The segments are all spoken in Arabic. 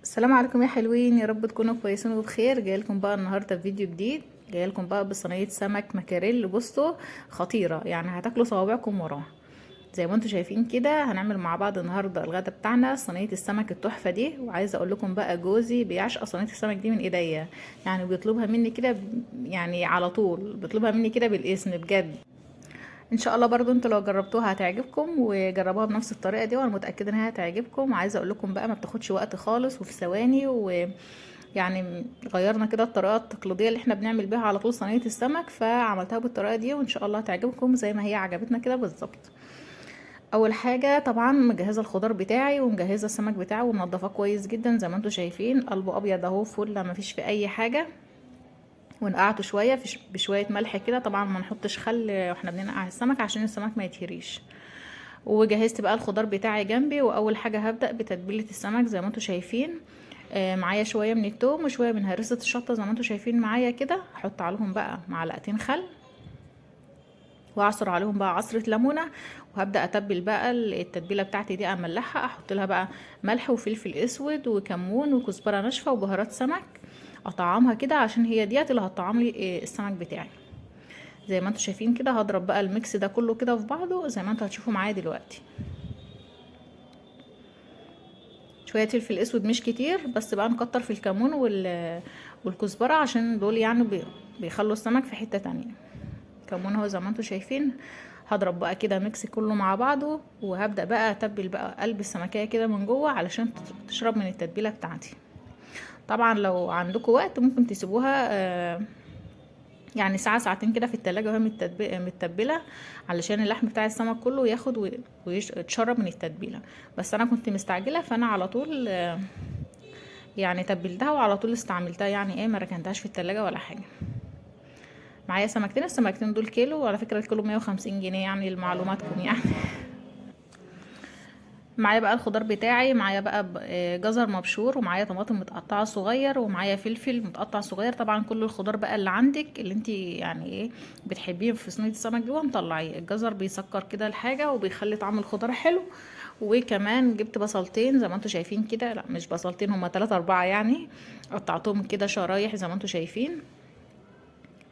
السلام عليكم يا حلوين، يا رب تكونوا كويسين وبخير. جايلكم بقى النهارده بفيديو جديد، جايلكم بقى بصينيه سمك مكاريل. بصوا خطيره، يعني هتاكلوا صوابعكم وراها. زي ما انتم شايفين كده هنعمل مع بعض النهارده الغدا بتاعنا صينيه السمك التحفه دي. وعايزه اقول لكم بقى جوزي بيعشق صينيه السمك دي من ايديا، يعني بيطلبها مني كده يعني على طول بيطلبها مني كده بالاسم بجد. ان شاء الله برضو انتوا لو جربتوها هتعجبكم، وجربوها بنفس الطريقه دي وانا متاكده انها هتعجبكم. وعايزه اقول لكم بقى ما بتاخدش وقت خالص وفي ثواني، ويعني غيرنا كده الطريقه التقليديه اللي احنا بنعمل بيها على طول صينيه السمك، فعملتها بالطريقه دي وان شاء الله هتعجبكم زي ما هي عجبتنا كده بالظبط. اول حاجه طبعا مجهزه الخضار بتاعي ومجهزه السمك بتاعي ومنضفاه كويس جدا زي ما انتم شايفين، قلبه ابيض اهو فل ما فيش فيه اي حاجه. ونقعته شويه بشويه ملح كده، طبعا ما نحطش خل واحنا بننقع السمك عشان السمك ما يتهريش. وجهزت بقى الخضار بتاعي جنبي، واول حاجه هبدا بتتبيله السمك زي ما انتم شايفين. معايا شويه من التوم وشويه من هرسه الشطه زي ما انتم شايفين معايا كده. هحط عليهم بقى معلقتين خل، واعصر عليهم بقى عصره ليمونه. وهبدا اتبل بقى التتبيله بتاعتي دي، املحها، احط لها بقى ملح وفلفل اسود وكمون وكزبره ناشفه وبهارات سمك. اطعمها كده عشان هي ديت اللي هتطعم لي السمك بتاعي. زي ما انتم شايفين كده هضرب بقى الميكس ده كله كده في بعضه زي ما انتم هتشوفوا معايا دلوقتي. شويه فلفل اسود مش كتير، بس بقى نكتر في الكمون والكزبره عشان دول يعني بيخلوا السمك في حته تانية. كمون اهو زي ما انتم شايفين. هضرب بقى كده ميكس كله مع بعضه، وهبدا بقى اتبل بقى قلب السمكيه كده من جوه علشان تشرب من التتبيله بتاعتي. طبعا لو عندكم وقت ممكن تسيبوها يعني ساعة ساعتين كده في التلاجة وهي متبلة، علشان اللحم بتاع السمك كله ياخد ويتشرب من التتبيلة. بس انا كنت مستعجلة فانا على طول يعني تبلتها وعلى طول استعملتها، يعني ايه ما ركنتهاش في التلاجة ولا حاجة. معايا سمكتين، السمكتين دول كيلو، وعلى فكرة الكيلو 150 جنيه يعني لمعلوماتكم يعني. معايا بقى الخضار بتاعي، معايا بقى جزر مبشور، ومعايا طماطم متقطعه صغير، ومعايا فلفل متقطع صغير. طبعا كل الخضار بقى اللي عندك اللي انت يعني ايه بتحبيه في صينيه السمك جوه مطلعيه. الجزر بيسكر كده الحاجه وبيخلي طعم الخضار حلو. وكمان جبت بصلتين زي ما انتم شايفين كده، لا مش بصلتين، هما 3 4 يعني. قطعتهم كده شرايح زي ما انتم شايفين،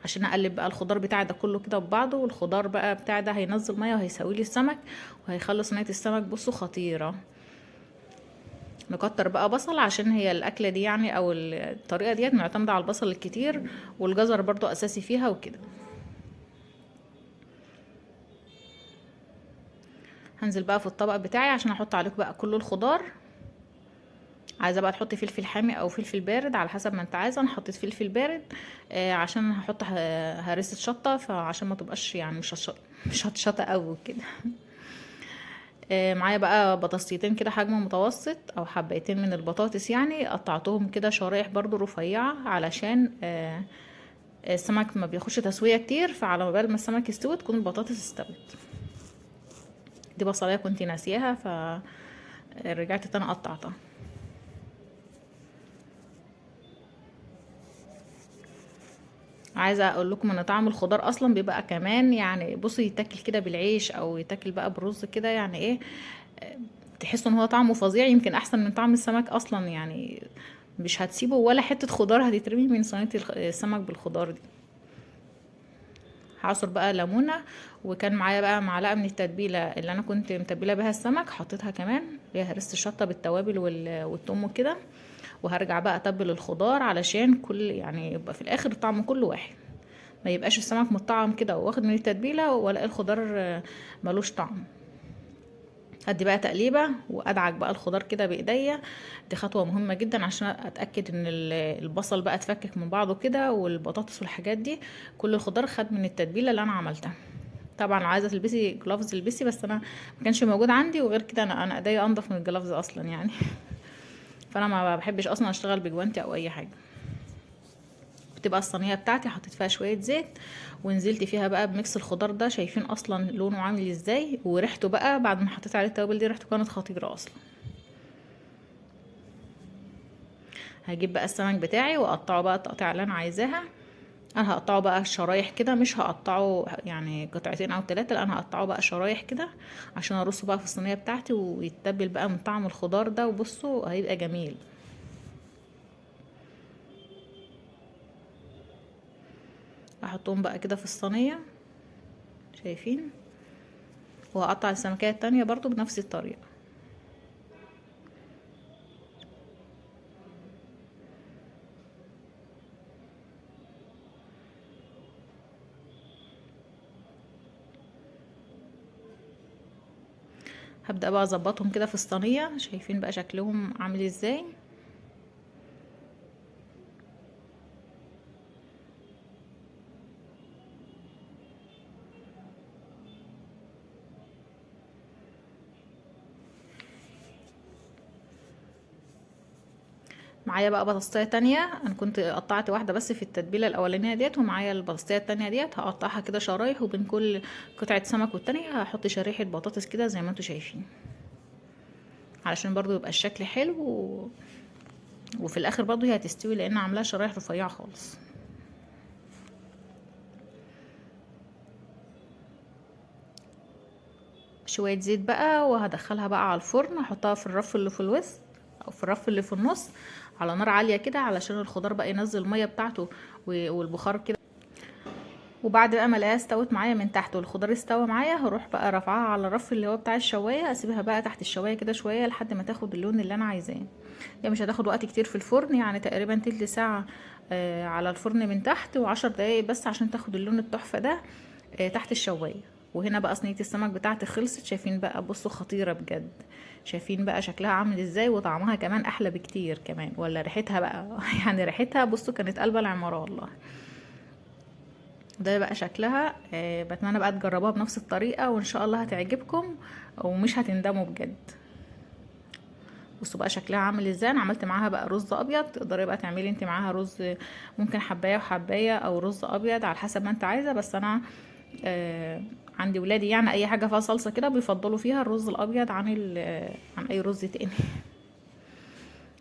عشان اقلب بقى الخضار بتاعي ده كله كده ببعضه. والخضار بقى بتاعي ده هينزل ميه وهيسوي لي السمك، وهيخلي صينيه السمك بصوا خطيره. نكتر بقى بصل عشان هي الاكله دي يعني او الطريقه ديت معتمده على البصل الكتير، والجزر برضو اساسي فيها وكده. هنزل بقى في الطبق بتاعي عشان احط عليكم بقى كل الخضار. عايزه بقى تحطي فلفل حامي او فلفل بارد على حسب ما انت عايزه. انا حطيت فلفل بارد عشان هحط هرسه شطه، فعشان ما تبقاش يعني مش هتشطه قوي كده. معايا بقى بطاطستين كده حجم متوسط او حبايتين من البطاطس، يعني قطعتهم كده شرايح برضو رفيعة علشان السمك ما بياخدش تسوية كتير، فعلى بال ما السمك يستوي تكون البطاطس استوت. دي بصلايه كنت ناسياها فرجعت تاني قطعتها. عايزه اقول لكم ان طعم الخضار اصلا بيبقى كمان يعني بصي يتاكل كده بالعيش او يتاكل بقى برز كده، يعني ايه تحسوا ان هو طعمه فظيع، يمكن احسن من طعم السمك اصلا يعني. مش هتسيبه ولا حته خضار هتترمي من صينيه السمك بالخضار دي. هعصر بقى ليمونه. وكان معايا بقى معلقه من التتبيله اللي انا كنت متبله بيها السمك، حطيتها كمان اللي هي هرست الشطه بالتوابل والثوم وكده. وهرجع بقى اتبل الخضار علشان كل يعني يبقى في الاخر الطعم كله واحد، ما يبقاش السمك متطعم كده واخد من التتبيله ولا الخضار ملوش طعم. هدي بقى تقليبه وادعك بقى الخضار كده بايديا. دي خطوه مهمه جدا عشان اتاكد ان البصل بقى اتفكك من بعضه كده والبطاطس والحاجات دي. كل الخضار خد من التتبيله اللي انا عملتها. طبعا لو عايزه تلبسي جلافز البسي، بس انا ما كانش موجود عندي، وغير كده انا ايديا انضف من الجلافز اصلا يعني. فانا ما بحبش اصلا اشتغل بجوانتي او اي حاجه. بتبقى الصينيه بتاعتي حطيت فيها شويه زيت، ونزلت فيها بقى بميكس الخضار ده. شايفين اصلا لونه عامل ازاي، وريحته بقى بعد ما حطيت عليه التوابل دي ريحته كانت خطيره اصلا. هجيب بقى السمك بتاعي واقطعه بقى التقطيع اللي انا عايزاها. انا هقطعه بقى شرايح كده، مش هقطعه يعني قطعتين او 3، لا انا هقطعه بقى شرايح كده عشان ارصه بقى في الصينيه بتاعتي ويتبل بقى من طعم الخضار ده. وبصوا هيبقى جميل. هحطهم بقى كده في الصينيه شايفين، وهقطع السمكية التانية برضو بنفس الطريقة. هبدأ بقى اظبطهم كده في الصينية، شايفين بقى شكلهم عامل ازاي. معايا بقى بطاطسية تانية، انا كنت قطعت واحدة بس في التتبيلة الاولانية ديت، ومعايا البطاطسية التانية ديت هقطعها كده شرايح، وبين كل قطعة سمك والتانية هحط شريحة بطاطس كده زي ما انتوا شايفين، علشان برضو يبقى الشكل حلو وفي الاخر برضو هي هتستوي لان عاملاها شرايح رفيعة خالص. شوية زيت بقى وهدخلها بقى على الفرن، احطها في الرف اللي في الوسط او في الرف اللي في النص على نار عالية كده، علشان الخضار بقى ينزل المية بتاعته والبخار كده. وبعد بقى ما الاقيها استوت معايا من تحت والخضار استوى معايا، هروح بقى رافعاها على الرف اللي هو بتاع الشوايه، اسيبها بقى تحت الشوايه كده شويه لحد ما تاخد اللون اللي انا عايزاه. يعني مش هتاخد وقت كتير في الفرن، يعني تقريبا تلت ساعه على الفرن من تحت، و10 دقايق بس عشان تاخد اللون التحفه ده تحت الشوايه. وهنا بقى صينيه السمك بتاعتي خلصت، شايفين بقى بصوا خطيره بجد، شايفين بقى شكلها عامل ازاي، وطعمها كمان احلى بكتير كمان، ولا ريحتها بقى يعني ريحتها بصوا كانت قلبة العمارة والله. ده بقى شكلها، بتمنى بقى تجربوها بنفس الطريقة وان شاء الله هتعجبكم ومش هتندموا بجد. بصوا بقى شكلها عامل ازاي. انا عملت معاها بقى رز ابيض، تقدري بقى تعملي انت معاها رز ممكن حبايه وحبايه او رز ابيض على حسب ما انت عايزه، بس انا عندي ولادي يعني اي حاجه فيها صلصه كده بيفضلوا فيها الرز الابيض عن اي رز تاني.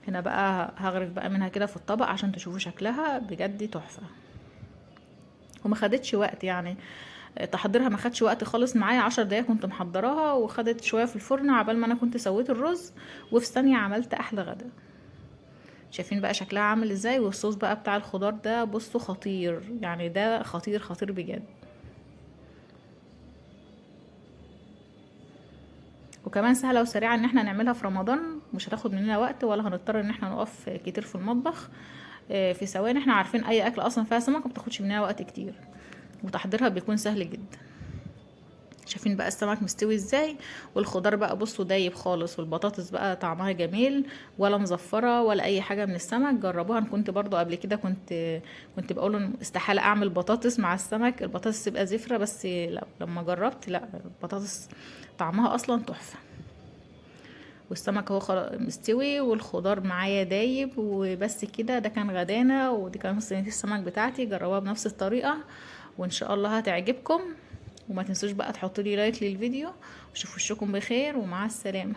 هنا بقى هغرف بقى منها كده في الطبق عشان تشوفوا شكلها بجد تحفه، وما خدتش وقت يعني تحضيرها، ما خدش وقت خالص معايا، 10 دقايق كنت محضراها، وخدت شويه في الفرن عبال ما انا كنت سويت الرز، وفي ثانيه عملت احلى غدا. شايفين بقى شكلها عامل ازاي، والصوص بقى بتاع الخضار ده بصوا خطير، يعني ده خطير خطير بجد. وكمان سهله وسريعه ان احنا نعملها في رمضان، مش هتاخد مننا وقت ولا هنضطر ان احنا نقف كتير في المطبخ. في ثواني، احنا عارفين اي اكل اصلا فيها سمك ما بتاخدش مننا وقت كتير، وتحضيرها بيكون سهل جدا. شايفين بقى السمك مستوي ازاي، والخضار بقى بصوا دايب خالص، والبطاطس بقى طعمها جميل، ولا مزفرة ولا اي حاجة من السمك. جربوها، انا كنت برضو قبل كده كنت بقول إن استحالة اعمل بطاطس مع السمك، البطاطس تبقى زفرة، بس لا لما جربت لا البطاطس طعمها اصلا تحفة. والسمك اهو مستوي والخضار معايا دايب، وبس كده ده كان غدانا، ودي كانت صينية السمك بتاعتي. جربوها بنفس الطريقة وان شاء الله هتعجبكم، وما تنسوش بقى تحطوا لي لايك للفيديو، وشوفوا وشكم بخير ومع السلامة.